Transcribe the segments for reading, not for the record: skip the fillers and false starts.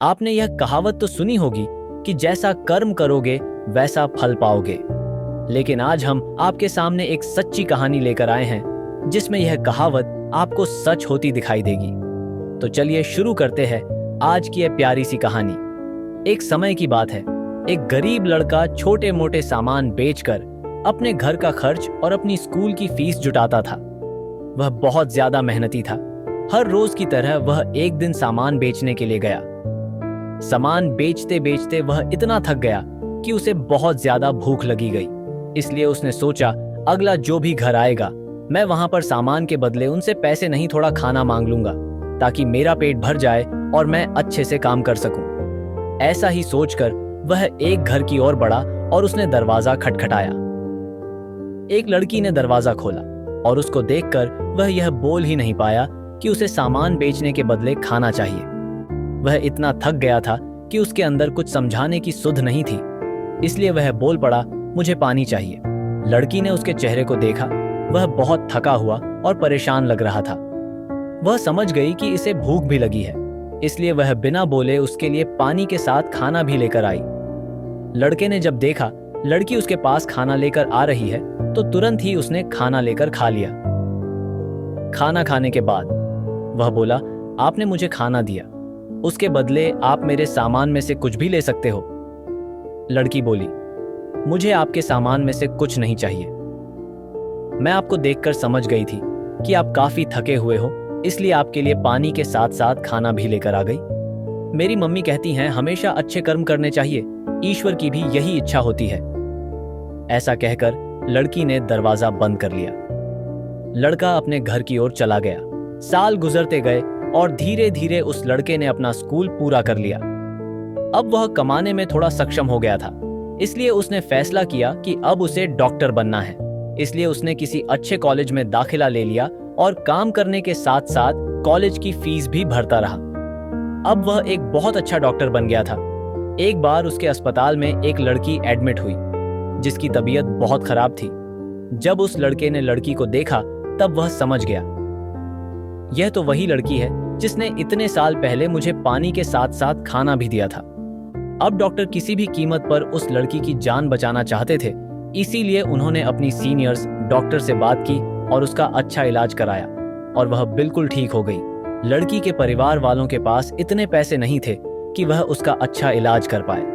आपने यह कहावत तो सुनी होगी कि जैसा कर्म करोगे वैसा फल पाओगे। लेकिन आज हम आपके सामने एक सच्ची कहानी लेकर आए हैं जिसमें यह कहावत आपको सच होती दिखाई देगी। तो चलिए शुरू करते हैं आज की यह प्यारी सी कहानी। एक समय की बात है, एक गरीब लड़का छोटे मोटे सामान बेचकर अपने घर का खर्च और अपनी स्कूल की फीस जुटाता था। वह बहुत ज्यादा मेहनती था। हर रोज की तरह वह एक दिन सामान बेचने के लिए गया। सामान बेचते बेचते वह इतना थक गया कि उसे बहुत ज्यादा भूख लगी गई। इसलिए उसने सोचा, अगला जो भी घर आएगा मैं वहां पर सामान के बदले उनसे पैसे नहीं थोड़ा खाना मांग लूंगा, ताकि मेरा पेट भर जाए और मैं अच्छे से काम कर सकूं। ऐसा ही सोचकर वह एक घर की ओर बढ़ा और उसने दरवाजा खटखटाया। एक लड़की ने दरवाजा खोला और उसको देखकर वह यह बोल ही नहीं पाया कि उसे सामान बेचने के बदले खाना चाहिए। वह इतना थक गया था कि उसके अंदर कुछ समझाने की सुध नहीं थी। इसलिए वह बोल पड़ा, मुझे पानी चाहिए। लड़की ने उसके चेहरे को देखा। वह बहुत थका हुआ और परेशान लग रहा था। वह समझ गई कि इसे भूख भी लगी है, इसलिए वह बिना बोले उसके लिए पानी के साथ खाना भी लेकर आई। लड़के ने जब देखा लड़की उसके पास खाना लेकर आ रही है तो तुरंत ही उसने खाना लेकर खा लिया। खाना खाने के बाद वह बोला, आपने मुझे खाना दिया, उसके बदले आप मेरे सामान में से कुछ भी ले सकते हो। लड़की बोली, मुझे आपके सामान में से कुछ नहीं चाहिए। मैं आपको देखकर समझ गई थी कि आप काफी थके हुए हो, इसलिए आपके लिए पानी के साथ साथ खाना भी लेकर आ गई। मेरी मम्मी कहती हैं हमेशा अच्छे कर्म करने चाहिए, ईश्वर की भी यही इच्छा होती है। ऐसा कहकर लड़की ने दरवाजा बंद कर लिया। लड़का अपने घर की ओर चला गया। साल गुजरते गए और धीरे धीरे उस लड़के ने अपना स्कूल पूरा कर लिया। अब वह कमाने में थोड़ा सक्षम हो गया था, इसलिए उसने फैसला किया कि अब उसे डॉक्टर बनना है। इसलिए उसने किसी अच्छे कॉलेज में दाखिला ले लिया और काम करने के साथ साथ कॉलेज की फीस भी भरता रहा। अब वह एक बहुत अच्छा डॉक्टर बन गया था। एक बार उसके अस्पताल में एक लड़की एडमिट हुई जिसकी तबीयत बहुत खराब थी। जब उस लड़के ने लड़की को देखा तब वह समझ गया, यह तो वही लड़की है जिसने इतने साल पहले मुझे पानी के साथ साथ खाना भी दिया था। अब डॉक्टर किसी भी कीमत पर उस लड़की की जान बचाना चाहते थे, इसीलिए उन्होंने अपनी सीनियर्स डॉक्टर से बात की और उसका अच्छा इलाज कराया और वह बिल्कुल ठीक हो गई। लड़की के परिवार वालों के पास इतने पैसे नहीं थे कि वह उसका अच्छा इलाज कर पाए,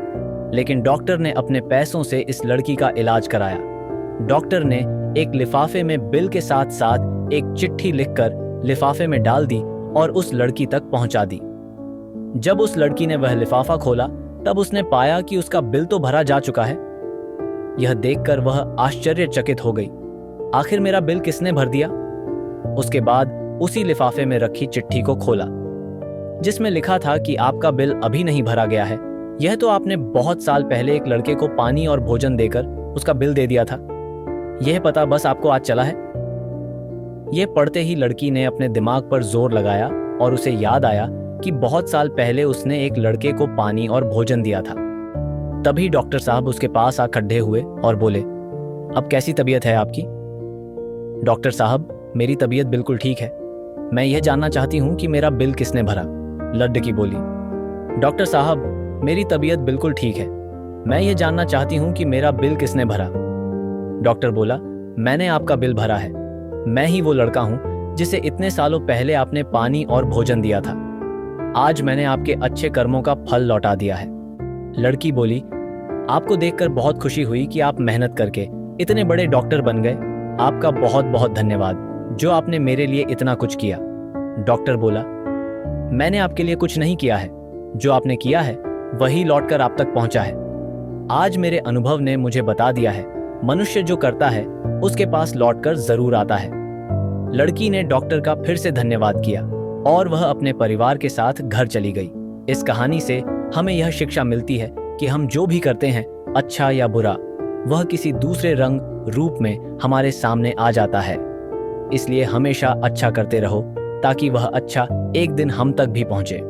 लेकिन डॉक्टर ने अपने पैसों से इस लड़की का इलाज कराया। डॉक्टर ने एक लिफाफे में बिल के साथ साथ एक चिट्ठी लिखकर लिफाफे में डाल दी और उस लड़की तक पहुंचा दी। जब उस लड़की ने वह लिफाफा खोला तब उसने पाया कि उसका बिल तो भरा जा चुका है। यह देखकर वह आश्चर्यचकित हो गई, आखिर मेरा बिल किसने भर दिया? उसके बाद उसी लिफाफे में रखी चिट्ठी को खोला जिसमें लिखा था कि आपका बिल अभी नहीं भरा गया है, यह तो आपने बहुत साल पहले एक लड़के को पानी और भोजन देकर उसका बिल दे दिया था। यह पता बस आपको आज चला है। यह पढ़ते ही लड़की ने अपने दिमाग पर जोर लगाया और उसे याद आया कि बहुत साल पहले उसने एक लड़के को पानी और भोजन दिया था। तभी डॉक्टर साहब उसके पास आ खड़े हुए और बोले, अब कैसी तबीयत है आपकी? डॉक्टर साहब, मेरी तबीयत बिल्कुल ठीक है। मैं यह जानना चाहती हूँ कि मेरा बिल किसने भरा? लड़की बोली, डॉक्टर साहब, मेरी तबीयत बिल्कुल ठीक है। मैं यह जानना चाहती हूँ कि मेरा बिल किसने भरा? डॉक्टर बोला, मैंने आपका बिल भरा है। मैं ही वो लड़का हूँ जिसे इतने सालों पहले आपने पानी और भोजन दिया था। आज मैंने आपके अच्छे कर्मों का फल लौटा दिया है। लड़की बोली, आपको देखकर बहुत खुशी हुई कि आप मेहनत करके इतने बड़े डॉक्टर बन गए। आपका बहुत बहुत धन्यवाद जो आपने मेरे लिए इतना कुछ किया। डॉक्टर बोला, मैंने आपके लिए कुछ नहीं किया है, जो आपने किया है वही लौटकर आप तक पहुंचा है। आज मेरे अनुभव ने मुझे बता दिया है, मनुष्य जो करता है उसके पास लौटकर जरूर आता है। लड़की ने डॉक्टर का फिर से धन्यवाद किया और वह अपने परिवार के साथ घर चली गई। इस कहानी से हमें यह शिक्षा मिलती है कि हम जो भी करते हैं, अच्छा या बुरा, वह किसी दूसरे रंग रूप में हमारे सामने आ जाता है। इसलिए हमेशा अच्छा करते रहो ताकि वह अच्छा एक दिन हम तक भी पहुंचे।